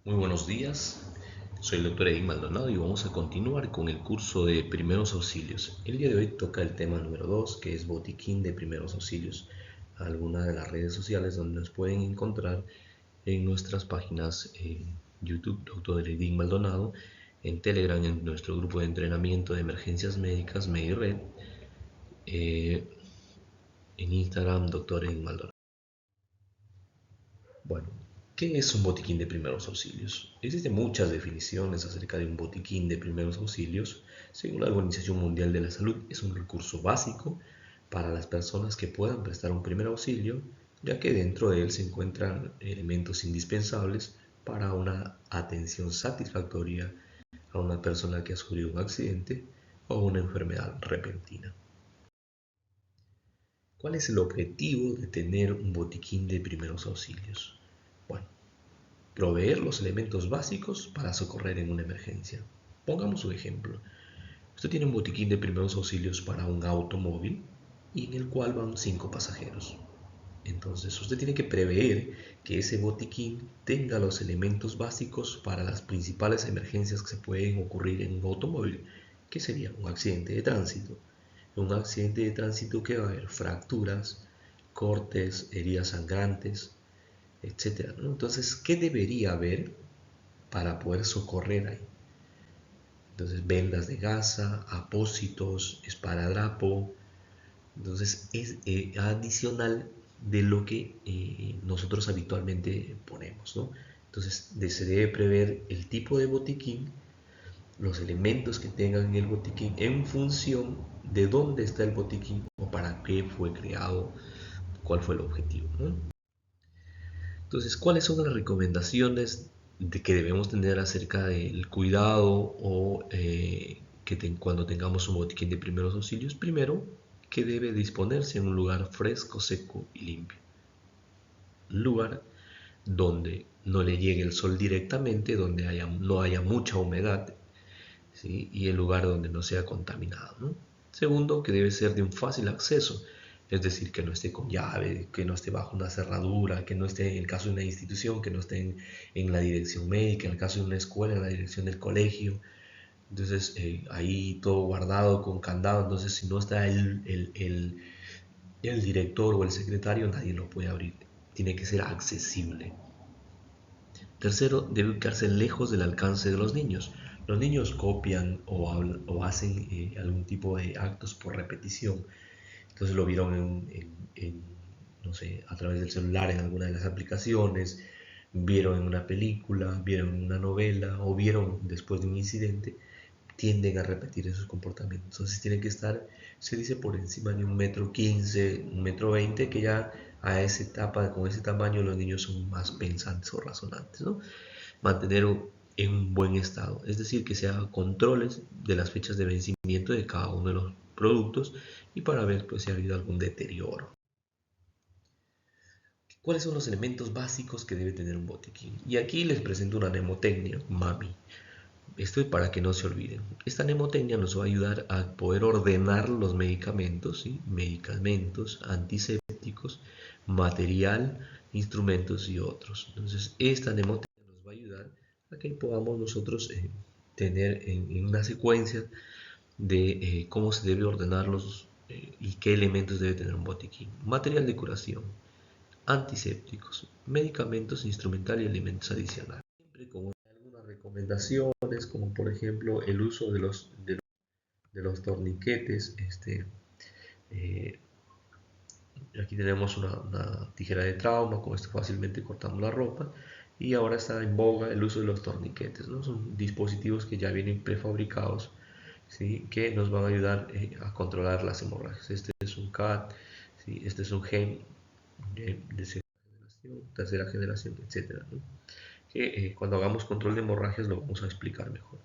Muy buenos días, soy el doctor Edith Maldonado y vamos a continuar con el curso de primeros auxilios. El día de hoy toca el tema número 2, que es botiquín de primeros auxilios. Algunas de las redes sociales donde nos pueden encontrar en nuestras páginas en YouTube, doctor Edith Maldonado, en Telegram, en nuestro grupo de entrenamiento de emergencias médicas, MediRed, eh, en Instagram, doctor Edith Maldonado. Bueno, ¿qué es un botiquín de primeros auxilios? Existen muchas definiciones acerca de un botiquín de primeros auxilios. Según la Organización Mundial de la Salud, es un recurso básico para las personas que puedan prestar un primer auxilio, ya que dentro de él se encuentran elementos indispensables para una atención satisfactoria a una persona que ha sufrido un accidente o una enfermedad repentina. ¿Cuál es el objetivo de tener un botiquín de primeros auxilios? Bueno, proveer los elementos básicos para socorrer en una emergencia. Pongamos un ejemplo. Usted tiene un botiquín de primeros auxilios para un automóvil y en el cual van 5 pasajeros. Entonces usted tiene que prever que ese botiquín tenga los elementos básicos para las principales emergencias que se pueden ocurrir en un automóvil, que sería un accidente de tránsito. En un accidente de tránsito que va a haber fracturas, cortes, heridas sangrantes, etcétera, ¿no? Entonces, ¿qué debería haber para poder socorrer ahí? Entonces, vendas de gasa, apósitos, esparadrapo. Entonces, es adicional de lo que nosotros habitualmente ponemos, ¿no? Entonces, se debe prever el tipo de botiquín, los elementos que tengan en el botiquín en función de dónde está el botiquín o para qué fue creado, cuál fue el objetivo, ¿no? Entonces, ¿cuáles son las recomendaciones que debemos tener acerca del cuidado o cuando tengamos un botiquín de primeros auxilios? Primero, que debe disponerse en un lugar fresco, seco y limpio. Un lugar donde no le llegue el sol directamente, donde no haya mucha humedad, ¿sí? Y el lugar donde no sea contaminado, ¿no? Segundo, que debe ser de un fácil acceso, es decir, que no esté con llave, que no esté bajo una cerradura, que no esté en el caso de una institución, que no esté en la dirección médica, en el caso de una escuela, en la dirección del colegio. Entonces, ahí todo guardado con candado, entonces si no está el director o el secretario, nadie lo puede abrir. Tiene que ser accesible. Tercero, debe ubicarse lejos del alcance de los niños. Los niños copian o hacen algún tipo de actos por repetición. Entonces lo vieron no sé, a través del celular en alguna de las aplicaciones, vieron en una película, vieron en una novela o vieron después de un incidente, tienden a repetir esos comportamientos. Entonces tienen que estar, se dice, por encima de 1,15 m, 1,20 m, que ya a esa etapa, con ese tamaño, los niños son más pensantes o razonantes, ¿no? Mantener en un buen estado, es decir, que se hagan controles de las fechas de vencimiento de cada uno de los productos y para ver pues, si ha habido algún deterioro. ¿Cuáles son los elementos básicos que debe tener un botiquín? Y aquí les presento una mnemotecnia, MAMI. Esto es para que no se olviden. Esta mnemotecnia nos va a ayudar a poder ordenar los medicamentos, ¿sí? Medicamentos, antisépticos, material, instrumentos y otros. Entonces, esta mnemotecnia nos va a ayudar a que podamos nosotros tener en una secuencia de cómo se debe ordenar y qué elementos debe tener un botiquín. Material de curación, antisépticos, medicamentos, instrumental y elementos adicionales. Siempre con algunas recomendaciones, como por ejemplo el uso de los torniquetes. Eh, Aquí tenemos una tijera de trauma, con esto fácilmente cortamos la ropa. Y ahora está en boga el uso de los torniquetes, ¿no? Son dispositivos que ya vienen prefabricados, ¿sí? Que nos van a ayudar a controlar las hemorragias. Este es un CAT, ¿sí? Este es un GEM de segunda generación, tercera generación, etcétera, ¿no? Que cuando hagamos control de hemorragias lo vamos a explicar mejor.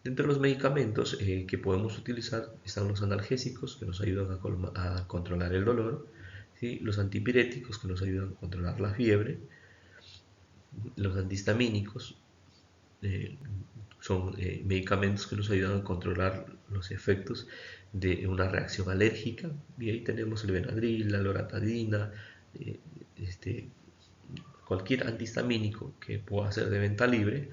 Dentro de los medicamentos que podemos utilizar están los analgésicos que nos ayudan a controlar el dolor, ¿sí? Los antipiréticos que nos ayudan a controlar la fiebre, los antihistamínicos eh, son medicamentos que nos ayudan a controlar los efectos de una reacción alérgica, y ahí tenemos el Benadryl, la loratadina, eh, este, cualquier antihistamínico que pueda ser de venta libre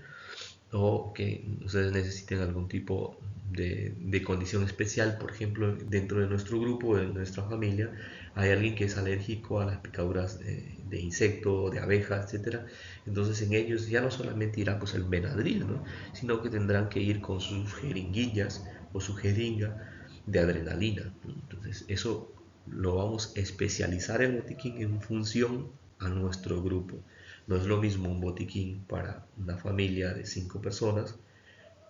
o que ustedes necesiten algún tipo de condición especial. Por ejemplo, dentro de nuestro grupo, de nuestra familia, hay alguien que es alérgico a las picaduras de insecto, de abeja, etcétera. Entonces en ellos ya no solamente irá pues el Benadryl, ¿no? Sino que tendrán que ir con sus jeringuillas o su jeringa de adrenalina. Entonces eso lo vamos a especializar el botiquín en función a nuestro grupo. No es lo mismo un botiquín para una familia de 5 personas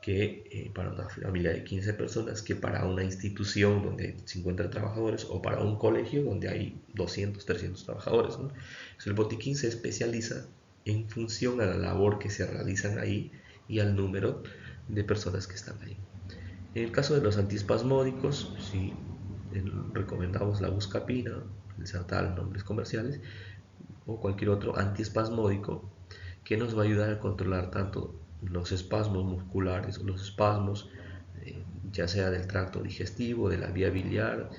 que para una familia de 15 personas, que para una institución donde hay 50 trabajadores o para un colegio donde hay 200, 300 trabajadores, ¿no? Entonces, el botiquín se especializa en función a la labor que se realizan ahí y al número de personas que están ahí. En el caso de los antiespasmódicos, sí, recomendamos la buscapina, el Sertal, nombres comerciales, o cualquier otro antiespasmódico que nos va a ayudar a controlar tanto los espasmos musculares o los espasmos, ya sea del tracto digestivo, de la vía biliar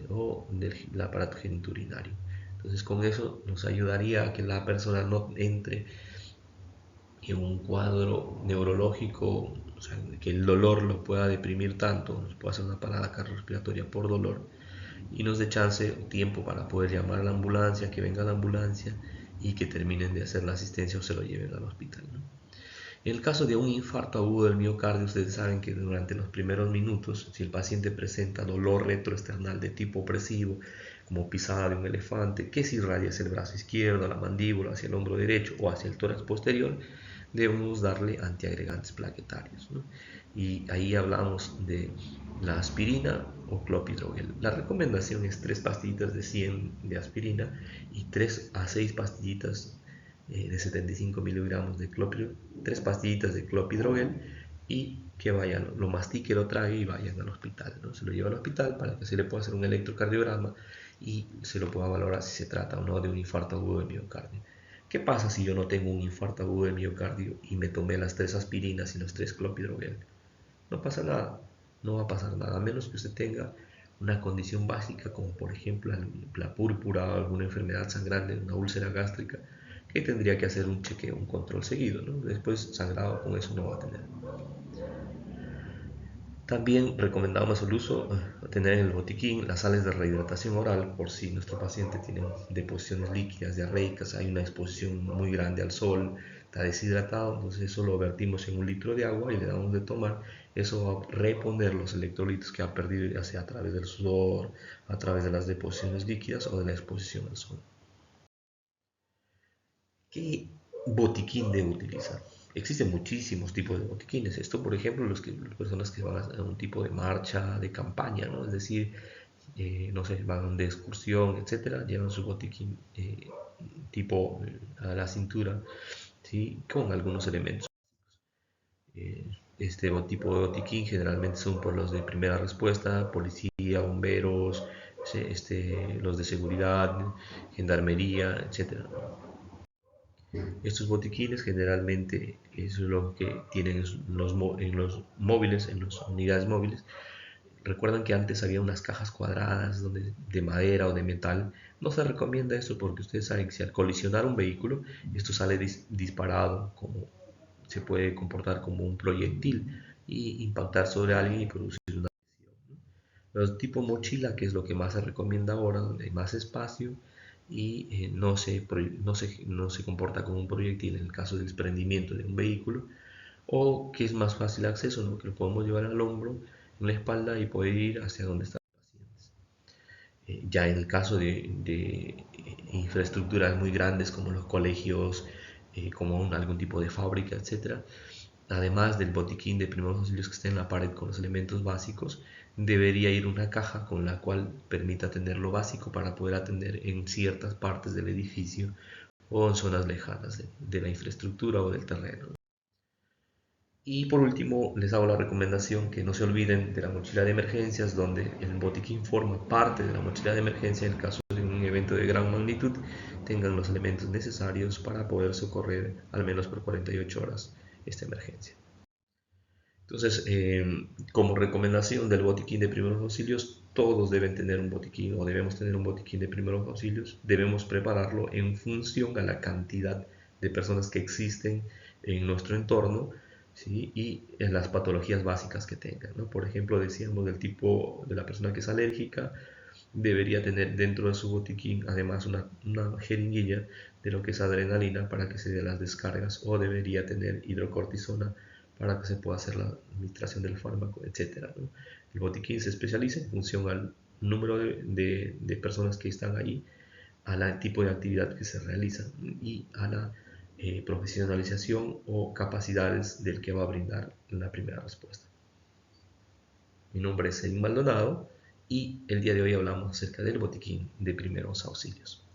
o del aparato genitourinario. Entonces con eso nos ayudaría a que la persona no entre en un cuadro neurológico, o sea, que el dolor lo pueda deprimir tanto, nos pueda hacer una parada cardiorrespiratoria por dolor, y nos dé chance, tiempo para poder llamar a la ambulancia, que venga la ambulancia y que terminen de hacer la asistencia o se lo lleven al hospital, ¿no? En el caso de un infarto agudo del miocardio, ustedes saben que durante los primeros minutos, si el paciente presenta dolor retroesternal de tipo opresivo, como pisada de un elefante, que se irradia hacia el brazo izquierdo, la mandíbula, hacia el hombro derecho o hacia el tórax posterior, debemos darle antiagregantes plaquetarios, ¿no? Y ahí hablamos de la aspirina o clopidogrel. La recomendación es 3 pastillitas de 100 de aspirina y 3 a 6 pastillitas de 75 miligramos de clopidogrel, 3 pastillitas de clopidogrel, y que vayan, lo mastique, lo trague y vayan al hospital, ¿no? Se lo lleva al hospital para que se le pueda hacer un electrocardiograma y se lo pueda valorar si se trata o no de un infarto agudo de miocardio. ¿Qué pasa si yo no tengo un infarto agudo de miocardio y me tomé las 3 aspirinas y los 3 clopidogrel? No pasa nada, no va a pasar nada, a menos que usted tenga una condición básica como por ejemplo la púrpura o alguna enfermedad sangrante, una úlcera gástrica, que tendría que hacer un chequeo, un control seguido, ¿no? Después sangrado con eso no va a tener. También recomendamos el uso, tener en el botiquín las sales de rehidratación oral por si nuestro paciente tiene deposiciones líquidas, diarreicas, hay una exposición muy grande al sol, está deshidratado, entonces eso lo vertimos en 1 litro de agua y le damos de tomar. Eso va a reponer los electrolitos que ha perdido, ya sea a través del sudor, a través de las deposiciones líquidas o de la exposición al sol. ¿Qué botiquín debo utilizar? Existen muchísimos tipos de botiquines. Esto, por ejemplo, las personas que van a un tipo de marcha, de campaña, ¿no? Es decir, no sé, van de excursión, etcétera, llevan su botiquín tipo a la cintura, ¿sí? Con algunos elementos. Este tipo de botiquín generalmente son por los de primera respuesta, policía, bomberos, los de seguridad, gendarmería, etcétera. Estos botiquines generalmente es lo que tienen en los móviles, en las unidades móviles. Recuerdan que antes había unas cajas cuadradas de madera o de metal. No se recomienda eso porque ustedes saben que si al colisionar un vehículo, esto sale disparado, como se puede comportar como un proyectil y impactar sobre alguien y producir una lesión, ¿no? Los tipo mochila, que es lo que más se recomienda ahora, donde hay más espacio y no se comporta como un proyectil en el caso del desprendimiento de un vehículo, o que es más fácil acceso, ¿no? Que lo podemos llevar al hombro, en la espalda y poder ir hacia donde están los pacientes. Ya en el caso de infraestructuras muy grandes como los colegios, como algún tipo de fábrica, etcétera, además del botiquín de primeros auxilios que esté en la pared con los elementos básicos, debería ir una caja con la cual permita tener lo básico para poder atender en ciertas partes del edificio o en zonas lejanas de la infraestructura o del terreno. Y por último, les hago la recomendación que no se olviden de la mochila de emergencias, donde el botiquín forma parte de la mochila de emergencia en el caso de un evento de gran magnitud, tengan los elementos necesarios para poder socorrer al menos por 48 horas esta emergencia. Entonces, como recomendación del botiquín de primeros auxilios, todos deben tener un botiquín o debemos tener un botiquín de primeros auxilios. Debemos prepararlo en función a la cantidad de personas que existen en nuestro entorno, ¿sí? Y en las patologías básicas que tengan, ¿no? Por ejemplo, decíamos del tipo de la persona que es alérgica, debería tener dentro de su botiquín además una jeringuilla de lo que es adrenalina para que se dé las descargas, o debería tener hidrocortisona para que se pueda hacer la administración del fármaco, etcétera, ¿no? El botiquín se especializa en función al número de personas que están ahí, al tipo de actividad que se realiza y a la profesionalización o capacidades del que va a brindar la primera respuesta. Mi nombre es Edwin Maldonado y el día de hoy hablamos acerca del botiquín de primeros auxilios.